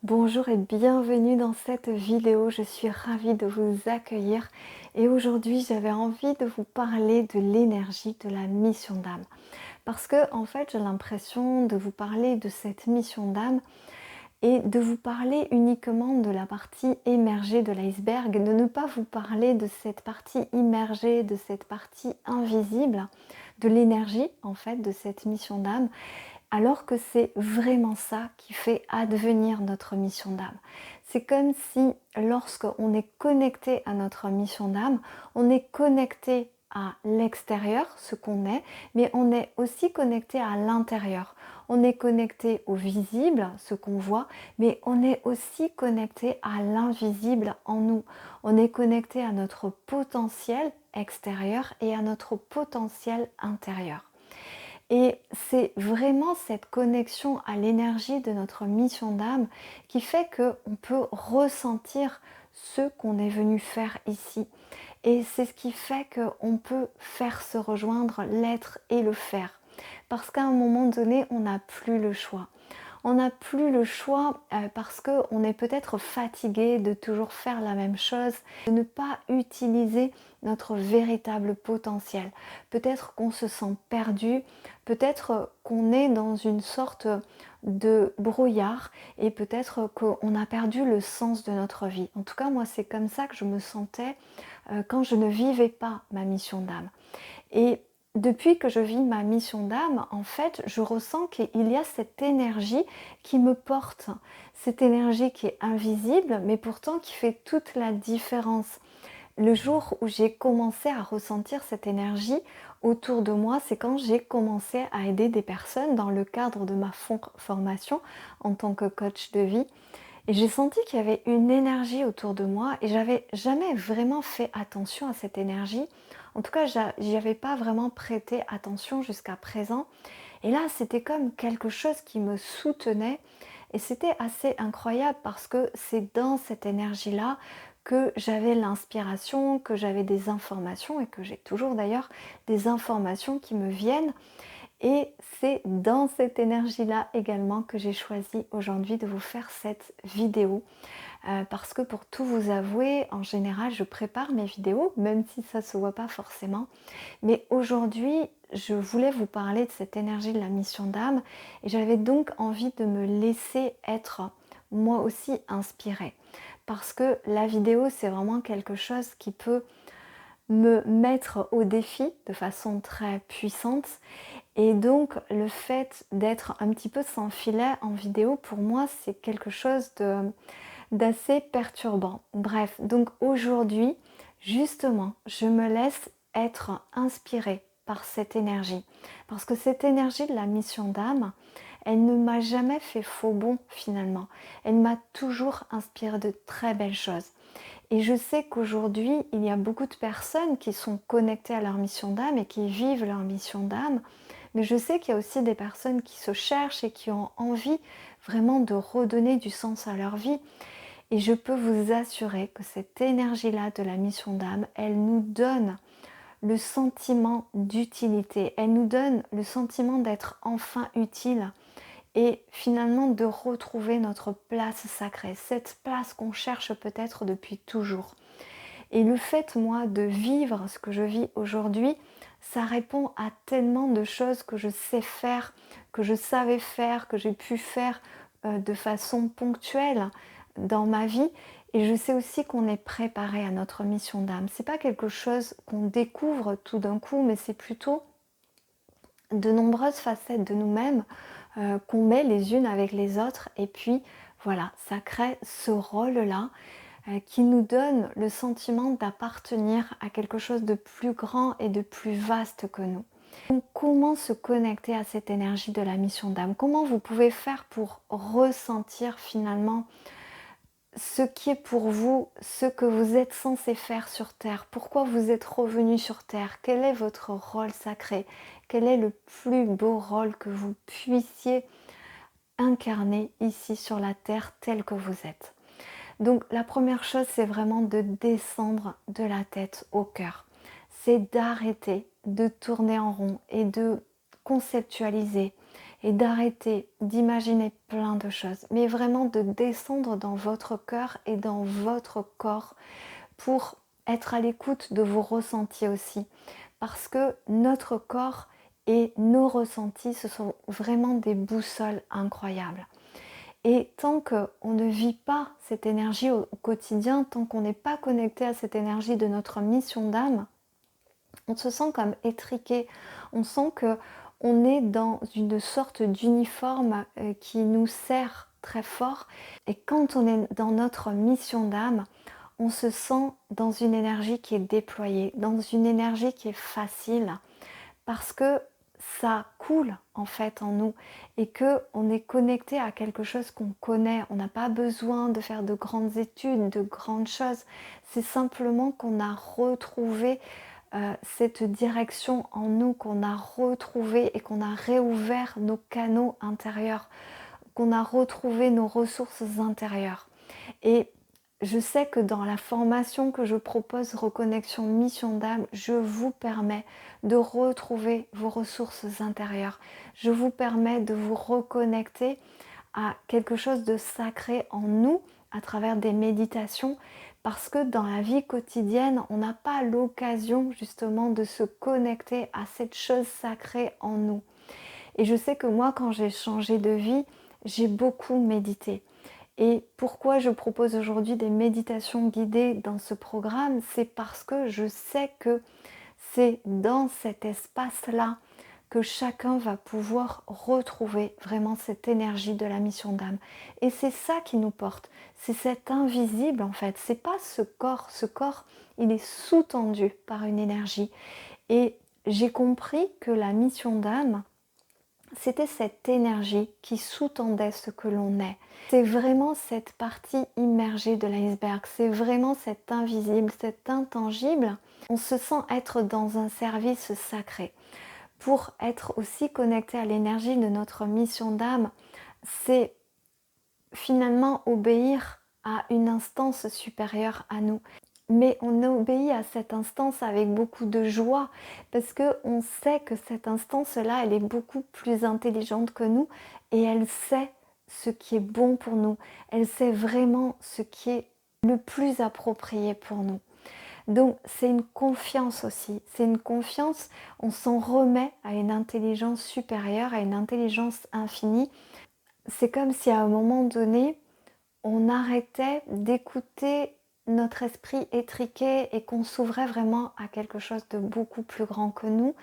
Bonjour et bienvenue dans cette vidéo, je suis ravie de vous accueillir et aujourd'hui j'avais envie de vous parler de l'énergie de la mission d'âme. Parce que en fait j'ai l'impression de vous parler de cette mission d'âme et de vous parler uniquement de la partie émergée de l'iceberg, de ne pas vous parler de cette partie immergée, de cette partie invisible, de l'énergie en fait de cette mission d'âme. Alors que c'est vraiment ça qui fait advenir notre mission d'âme. C'est comme si lorsqu'on est connecté à notre mission d'âme, on est connecté à l'extérieur, ce qu'on est, mais on est aussi connecté à l'intérieur. On est connecté au visible, ce qu'on voit, mais on est aussi connecté à l'invisible en nous. On est connecté à notre potentiel extérieur et à notre potentiel intérieur. Et c'est vraiment cette connexion à l'énergie de notre mission d'âme qui fait qu'on peut ressentir ce qu'on est venu faire ici. Et c'est ce qui fait qu'on peut faire se rejoindre l'être et le faire. Parce qu'à un moment donné, on n'a plus le choix. On n'a plus le choix parce qu'on est peut-être fatigué de toujours faire la même chose, de ne pas utiliser notre véritable potentiel. Peut-être qu'on se sent perdu, peut-être qu'on est dans une sorte de brouillard et peut-être qu'on a perdu le sens de notre vie. En tout cas, moi, c'est comme ça que je me sentais quand je ne vivais pas ma mission d'âme. Et depuis que je vis ma mission d'âme, en fait, je ressens qu'il y a cette énergie qui me porte, cette énergie qui est invisible, mais pourtant qui fait toute la différence. Le jour où j'ai commencé à ressentir cette énergie autour de moi, c'est quand j'ai commencé à aider des personnes dans le cadre de ma formation en tant que coach de vie. Et j'ai senti qu'il y avait une énergie autour de moi et j'avais jamais vraiment fait attention à cette énergie. En tout cas, j'y avais pas vraiment prêté attention jusqu'à présent. Et là, c'était comme quelque chose qui me soutenait et c'était assez incroyable parce que c'est dans cette énergie-là que j'avais l'inspiration, que j'avais des informations et que j'ai toujours d'ailleurs des informations qui me viennent. Et c'est dans cette énergie-là également que j'ai choisi aujourd'hui de vous faire cette vidéo. Parce que pour tout vous avouer, en général, je prépare mes vidéos, même si ça ne se voit pas forcément. Mais aujourd'hui, je voulais vous parler de cette énergie de la mission d'âme et j'avais donc envie de me laisser être moi aussi inspirée. Parce que la vidéo, c'est vraiment quelque chose qui peut me mettre au défi de façon très puissante et donc le fait d'être un petit peu sans filet en vidéo, pour moi, c'est quelque chose d'assez perturbant. Bref, donc aujourd'hui, justement, je me laisse être inspirée par cette énergie. Parce que cette énergie de la mission d'âme, elle ne m'a jamais fait faux bond finalement. Elle m'a toujours inspiré de très belles choses. Et je sais qu'aujourd'hui, il y a beaucoup de personnes qui sont connectées à leur mission d'âme et qui vivent leur mission d'âme. Mais je sais qu'il y a aussi des personnes qui se cherchent et qui ont envie vraiment de redonner du sens à leur vie. Et je peux vous assurer que cette énergie-là de la mission d'âme, elle nous donne le sentiment d'utilité. Elle nous donne le sentiment d'être enfin utile et finalement de retrouver notre place sacrée, cette place qu'on cherche peut-être depuis toujours. Et le fait, moi, de vivre ce que je vis aujourd'hui, ça répond à tellement de choses que je sais faire, que je savais faire, que j'ai pu faire de façon ponctuelle dans ma vie. Et je sais aussi qu'on est préparé à notre mission d'âme. C'est pas quelque chose qu'on découvre tout d'un coup, mais c'est plutôt de nombreuses facettes de nous-mêmes qu'on met les unes avec les autres. Et puis voilà, ça crée ce rôle-là qui nous donne le sentiment d'appartenir à quelque chose de plus grand et de plus vaste que nous. Donc, comment se connecter à cette énergie de la mission d'âme? Comment vous pouvez faire pour ressentir finalement ce qui est pour vous, ce que vous êtes censé faire sur Terre? Pourquoi vous êtes revenu sur Terre? Quel est votre rôle sacré? Quel est le plus beau rôle que vous puissiez incarner ici sur la Terre tel que vous êtes? Donc la première chose, c'est vraiment de descendre de la tête au cœur. C'est d'arrêter de tourner en rond et de conceptualiser et d'arrêter d'imaginer plein de choses, mais vraiment de descendre dans votre cœur et dans votre corps pour être à l'écoute de vos ressentis aussi. Parce que notre corps et nos ressentis, ce sont vraiment des boussoles incroyables. Et tant qu'on ne vit pas cette énergie au quotidien, tant qu'on n'est pas connecté à cette énergie de notre mission d'âme, on se sent comme étriqué, on sent qu'on est dans une sorte d'uniforme qui nous sert très fort. Et quand on est dans notre mission d'âme, on se sent dans une énergie qui est déployée, dans une énergie qui est facile, parce que ça coule en fait en nous et que on est connecté à quelque chose qu'on connaît. On n'a pas besoin de faire de grandes études, de grandes choses. C'est simplement qu'on a retrouvé cette direction en nous, qu'on a retrouvé et qu'on a réouvert nos canaux intérieurs, qu'on a retrouvé nos ressources intérieures. Et je sais que dans la formation que je propose, Reconnexion Mission d'âme, je vous permets de retrouver vos ressources intérieures. Je vous permets de vous reconnecter à quelque chose de sacré en nous à travers des méditations, parce que dans la vie quotidienne, on n'a pas l'occasion justement de se connecter à cette chose sacrée en nous. Et je sais que moi, quand j'ai changé de vie, j'ai beaucoup médité. Et pourquoi je propose aujourd'hui des méditations guidées dans ce programme, c'est parce que je sais que c'est dans cet espace-là que chacun va pouvoir retrouver vraiment cette énergie de la mission d'âme. Et c'est ça qui nous porte, c'est cet invisible en fait, c'est pas ce corps, il est sous-tendu par une énergie. Et j'ai compris que la mission d'âme, c'était cette énergie qui sous-tendait ce que l'on est. C'est vraiment cette partie immergée de l'iceberg, c'est vraiment cet invisible, cet intangible. On se sent être dans un service sacré. Pour être aussi connecté à l'énergie de notre mission d'âme, c'est finalement obéir à une instance supérieure à nous. Mais on obéit à cette instance avec beaucoup de joie parce qu'on sait que cette instance-là, elle est beaucoup plus intelligente que nous et elle sait ce qui est bon pour nous. Elle sait vraiment ce qui est le plus approprié pour nous. Donc c'est une confiance aussi, c'est une confiance, on s'en remet à une intelligence supérieure, à une intelligence infinie. C'est comme si à un moment donné, on arrêtait d'écouter notre esprit étriqué et qu'on s'ouvrait vraiment à quelque chose de beaucoup plus grand que nous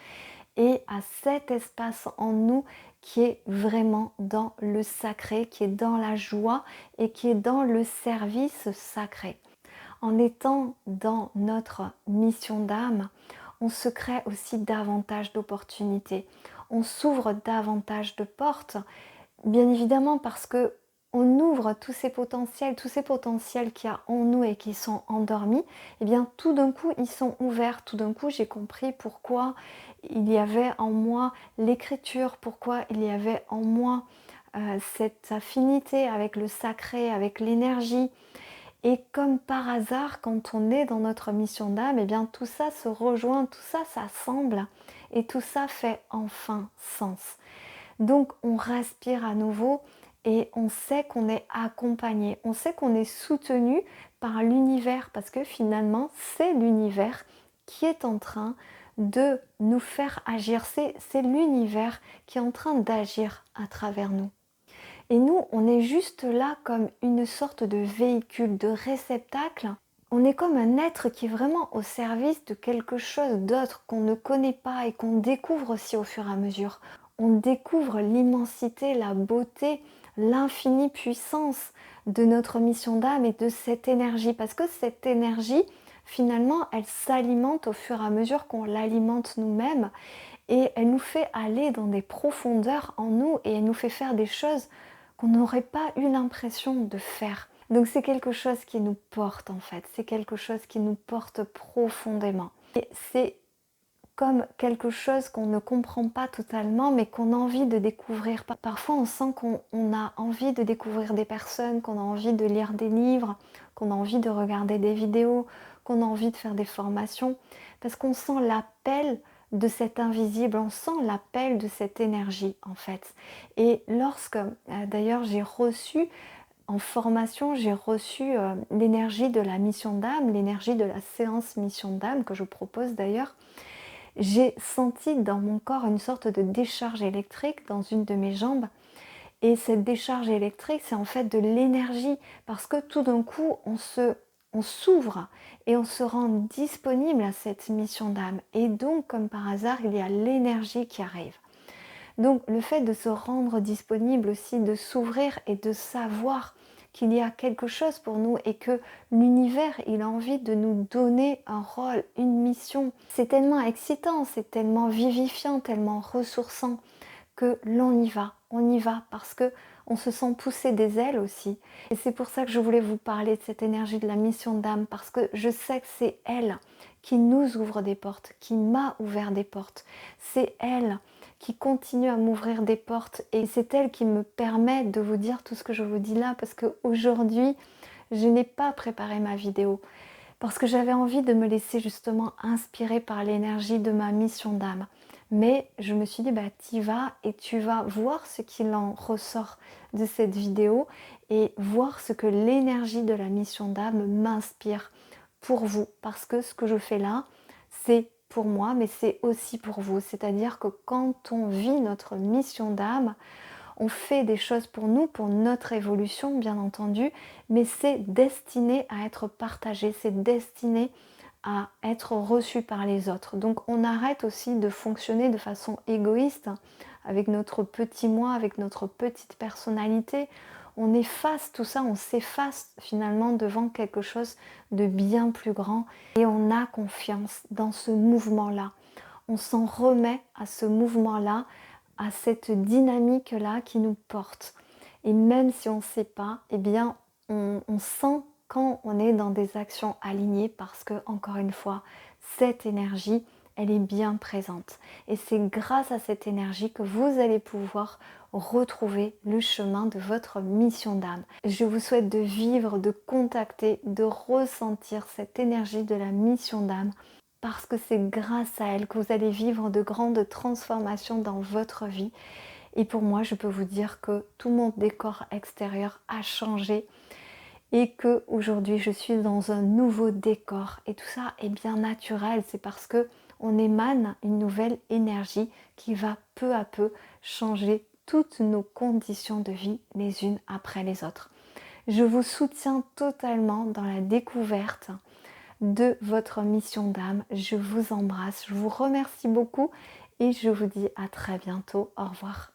et à cet espace en nous qui est vraiment dans le sacré, qui est dans la joie et qui est dans le service sacré. En étant dans notre mission d'âme, on se crée aussi davantage d'opportunités, on s'ouvre davantage de portes, bien évidemment parce que on ouvre tous ces potentiels qu'il y a en nous et qui sont endormis, et bien tout d'un coup ils sont ouverts, tout d'un coup j'ai compris pourquoi il y avait en moi l'écriture, pourquoi il y avait en moi cette affinité avec le sacré, avec l'énergie. Et comme par hasard, quand on est dans notre mission d'âme, et bien tout ça se rejoint, tout ça s'assemble et tout ça fait enfin sens. Donc on respire à nouveau et on sait qu'on est accompagné, on sait qu'on est soutenu par l'univers parce que finalement c'est l'univers qui est en train de nous faire agir, c'est l'univers qui est en train d'agir à travers nous. Et nous, on est juste là comme une sorte de véhicule, de réceptacle. On est comme un être qui est vraiment au service de quelque chose d'autre qu'on ne connaît pas et qu'on découvre aussi au fur et à mesure. On découvre l'immensité, la beauté, l'infinie puissance de notre mission d'âme et de cette énergie. Parce que cette énergie, finalement, elle s'alimente au fur et à mesure qu'on l'alimente nous-mêmes. Et elle nous fait aller dans des profondeurs en nous et elle nous fait faire des choses qu'on n'aurait pas eu l'impression de faire. Donc c'est quelque chose qui nous porte en fait, c'est quelque chose qui nous porte profondément. Et c'est comme quelque chose qu'on ne comprend pas totalement mais qu'on a envie de découvrir. Parfois on sent qu'on a envie de découvrir des personnes, qu'on a envie de lire des livres, qu'on a envie de regarder des vidéos, qu'on a envie de faire des formations, parce qu'on sent l'appel de cet invisible, on sent l'appel de cette énergie en fait. Et lorsque d'ailleurs j'ai reçu en formation, j'ai reçu l'énergie de la mission d'âme, l'énergie de la séance mission d'âme que je propose d'ailleurs, j'ai senti dans mon corps une sorte de décharge électrique dans une de mes jambes. Et cette décharge électrique, c'est en fait de l'énergie parce que tout d'un coup, on s'ouvre et on se rend disponible à cette mission d'âme. Et donc, comme par hasard, il y a l'énergie qui arrive. Donc, le fait de se rendre disponible aussi, de s'ouvrir et de savoir qu'il y a quelque chose pour nous et que l'univers, il a envie de nous donner un rôle, une mission. C'est tellement excitant, c'est tellement vivifiant, tellement ressourçant que l'on y va parce que on se sent pousser des ailes aussi. Et c'est pour ça que je voulais vous parler de cette énergie de la mission d'âme parce que je sais que c'est elle qui nous ouvre des portes, qui m'a ouvert des portes. C'est elle qui continue à m'ouvrir des portes et c'est elle qui me permet de vous dire tout ce que je vous dis là parce qu'aujourd'hui, je n'ai pas préparé ma vidéo parce que j'avais envie de me laisser justement inspirer par l'énergie de ma mission d'âme. Mais je me suis dit, bah t'y vas et tu vas voir ce qu'il en ressort de cette vidéo et voir ce que l'énergie de la mission d'âme m'inspire pour vous. Parce que ce que je fais là, c'est pour moi, mais c'est aussi pour vous. C'est-à-dire que quand on vit notre mission d'âme, on fait des choses pour nous, pour notre évolution bien entendu, mais c'est destiné à être partagé, c'est destiné à être reçu par les autres. Donc on arrête aussi de fonctionner de façon égoïste avec notre petit moi, avec notre petite personnalité. On efface tout ça, on s'efface finalement devant quelque chose de bien plus grand et on a confiance dans ce mouvement-là. On s'en remet à ce mouvement-là, à cette dynamique-là qui nous porte. Et même si on ne sait pas, eh bien, on sent quand on est dans des actions alignées parce que, encore une fois, cette énergie, elle est bien présente. Et c'est grâce à cette énergie que vous allez pouvoir retrouver le chemin de votre mission d'âme. Je vous souhaite de vivre, de contacter, de ressentir cette énergie de la mission d'âme parce que c'est grâce à elle que vous allez vivre de grandes transformations dans votre vie. Et pour moi, je peux vous dire que tout mon décor extérieur a changé et que aujourd'hui je suis dans un nouveau décor. Et tout ça est bien naturel, c'est parce que on émane une nouvelle énergie qui va peu à peu changer toutes nos conditions de vie les unes après les autres. Je vous soutiens totalement dans la découverte de votre mission d'âme. Je vous embrasse, je vous remercie beaucoup et je vous dis à très bientôt. Au revoir.